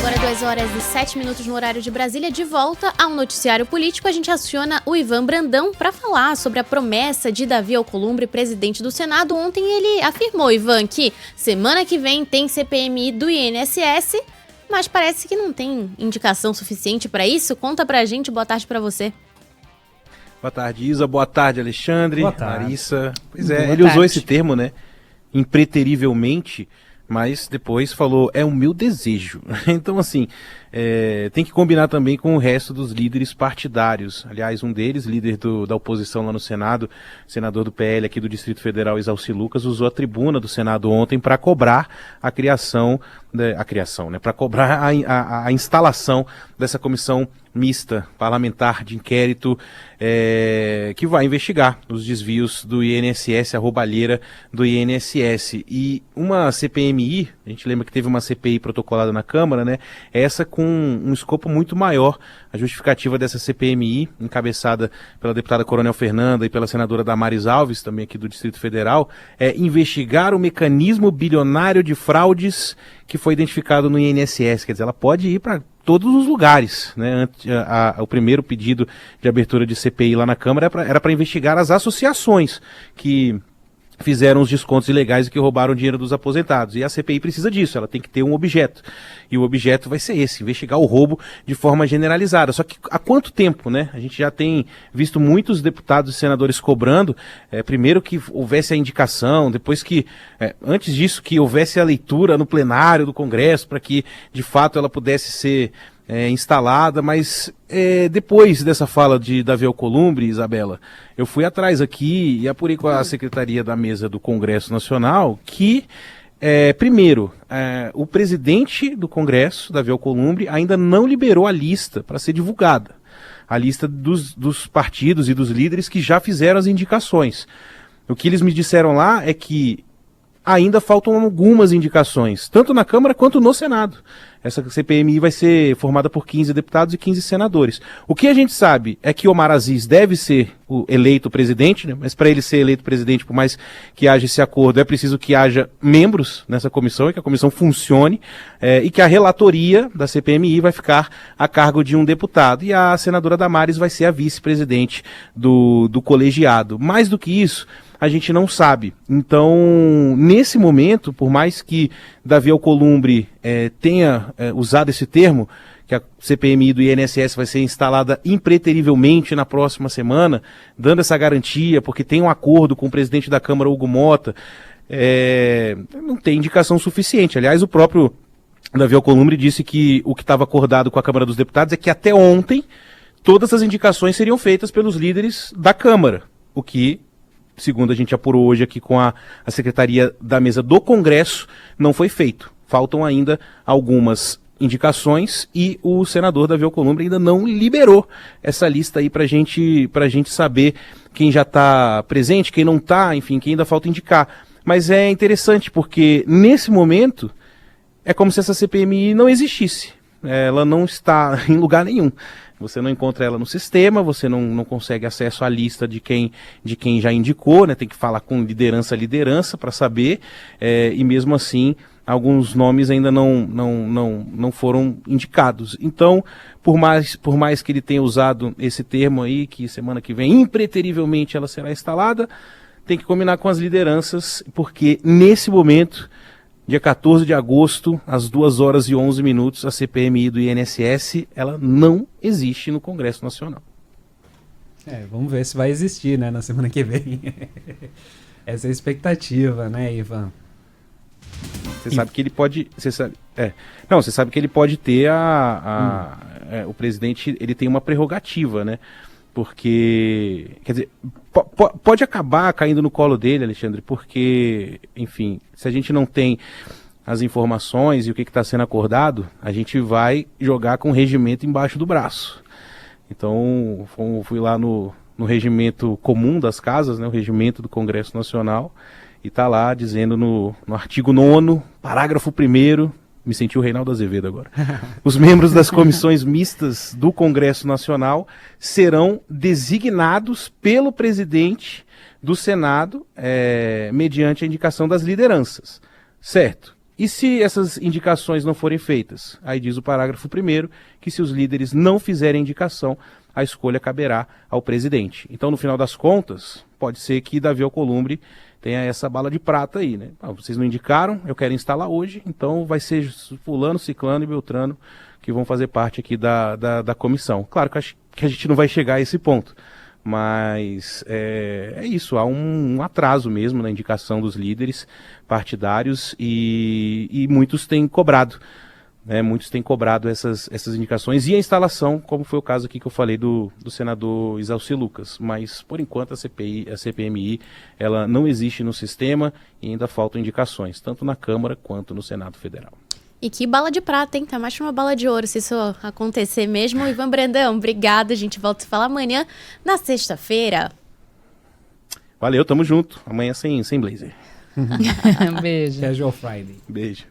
Agora 2h07 no horário de Brasília, de volta a um noticiário político. A gente aciona o Ivan Brandão para falar sobre a promessa de Davi Alcolumbre, presidente do Senado. Ontem ele afirmou, Ivan, que semana que vem tem CPMI do INSS, mas parece que não tem indicação suficiente para isso. Conta pra gente, boa tarde para você. Boa tarde, Isa. Boa tarde, Alexandre. Boa tarde. Larissa. Pois é, ele usou esse termo, né? Impreterivelmente, mas depois falou, é o meu desejo. Então, assim, tem que combinar também com o resto dos líderes partidários. Aliás, um deles, líder da oposição lá no Senado, senador do PL aqui do Distrito Federal, Exalci Lucas, usou a tribuna do Senado ontem para cobrar a criação, né? Para cobrar a instalação dessa comissão mista parlamentar de inquérito que vai investigar os desvios do INSS, a roubalheira do INSS. E uma CPMI, a gente lembra que teve uma CPI protocolada na Câmara, né? Essa com um escopo muito maior. A justificativa dessa CPMI, encabeçada pela deputada Coronel Fernanda e pela senadora Damares Alves, também aqui do Distrito Federal, é investigar o mecanismo bilionário de fraudes que foi identificado no INSS. Quer dizer, ela pode ir para todos os lugares, né? O primeiro pedido de abertura de CPI lá na Câmara era para investigar as associações que fizeram os descontos ilegais e que roubaram o dinheiro dos aposentados. E a CPI precisa disso, ela tem que ter um objeto. E o objeto vai ser esse, investigar o roubo de forma generalizada. Só que há quanto tempo, né? A gente já tem visto muitos deputados e senadores cobrando, primeiro que houvesse a indicação, depois que, antes disso, que houvesse a leitura no plenário do Congresso, para que, de fato, ela pudesse ser instalada, mas depois dessa fala de Davi Alcolumbre, Isabela, eu fui atrás aqui e apurei com a Secretaria da Mesa do Congresso Nacional que, primeiro, o presidente do Congresso, Davi Alcolumbre, ainda não liberou a lista para ser divulgada, a lista dos partidos e dos líderes que já fizeram as indicações. O que eles me disseram lá é que ainda faltam algumas indicações, tanto na Câmara quanto no Senado. Essa CPMI vai ser formada por 15 deputados e 15 senadores. O que a gente sabe é que Omar Aziz deve ser o eleito presidente, né? Mas para ele ser eleito presidente, por mais que haja esse acordo, é preciso que haja membros nessa comissão e que a comissão funcione e que a relatoria da CPMI vai ficar a cargo de um deputado. E a senadora Damares vai ser a vice-presidente do colegiado. Mais do que isso, a gente não sabe. Então, nesse momento, por mais que Davi Alcolumbre tenha usado esse termo, que a CPMI do INSS vai ser instalada impreterivelmente na próxima semana, dando essa garantia, porque tem um acordo com o presidente da Câmara, Hugo Mota, não tem indicação suficiente. Aliás, o próprio Davi Alcolumbre disse que o que estava acordado com a Câmara dos Deputados é que até ontem todas as indicações seriam feitas pelos líderes da Câmara, o que, segundo a gente apurou hoje aqui com a Secretaria da Mesa do Congresso, não foi feito. Faltam ainda algumas indicações e o senador Davi Alcolumbre ainda não liberou essa lista aí pra gente saber quem já está presente, quem não está, enfim, quem ainda falta indicar. Mas é interessante porque nesse momento é como se essa CPMI não existisse. Ela não está em lugar nenhum. Você não encontra ela no sistema, você não consegue acesso à lista de quem já indicou, né? Tem que falar com liderança a liderança para saber, e mesmo assim alguns nomes ainda não foram indicados. Então, por mais que ele tenha usado esse termo aí, que semana que vem impreterivelmente ela será instalada, tem que combinar com as lideranças, porque nesse momento, dia 14 de agosto, às 2h11, a CPMI do INSS, ela não existe no Congresso Nacional. Vamos ver se vai existir, né, na semana que vem. Essa é a expectativa, né, Ivan? Você sabe que ele pode... Você sabe que ele pode ter o presidente, ele tem uma prerrogativa, né? Porque, quer dizer, pode acabar caindo no colo dele, Alexandre, porque, enfim, se a gente não tem as informações e o que está sendo acordado, a gente vai jogar com o regimento embaixo do braço. Então, fui lá no regimento comum das casas, né, o regimento do Congresso Nacional, e está lá dizendo no artigo 9º, parágrafo 1º, me senti o Reinaldo Azevedo agora. Os membros das comissões mistas do Congresso Nacional serão designados pelo presidente do Senado mediante a indicação das lideranças. Certo? E se essas indicações não forem feitas? Aí diz o parágrafo 1º que se os líderes não fizerem indicação, a escolha caberá ao presidente. Então, no final das contas, pode ser que Davi Alcolumbre tenha essa bala de prata aí, né? Vocês não indicaram, eu quero instalar hoje, então vai ser fulano, ciclano e beltrano que vão fazer parte aqui da comissão. Claro que a gente não vai chegar a esse ponto, mas é isso, há um atraso mesmo na indicação dos líderes partidários e muitos têm cobrado. Muitos têm cobrado essas indicações e a instalação, como foi o caso aqui que eu falei do senador Isalci Lucas. Mas, por enquanto, a CPMI ela não existe no sistema e ainda faltam indicações, tanto na Câmara quanto no Senado Federal. E que bala de prata, hein? Tá mais que uma bala de ouro se isso acontecer mesmo. Ivan Brandão, obrigado. A gente volta a se falar amanhã, na sexta-feira. Valeu, tamo junto. Amanhã sem blazer. Beijo. Casual Friday. Beijo.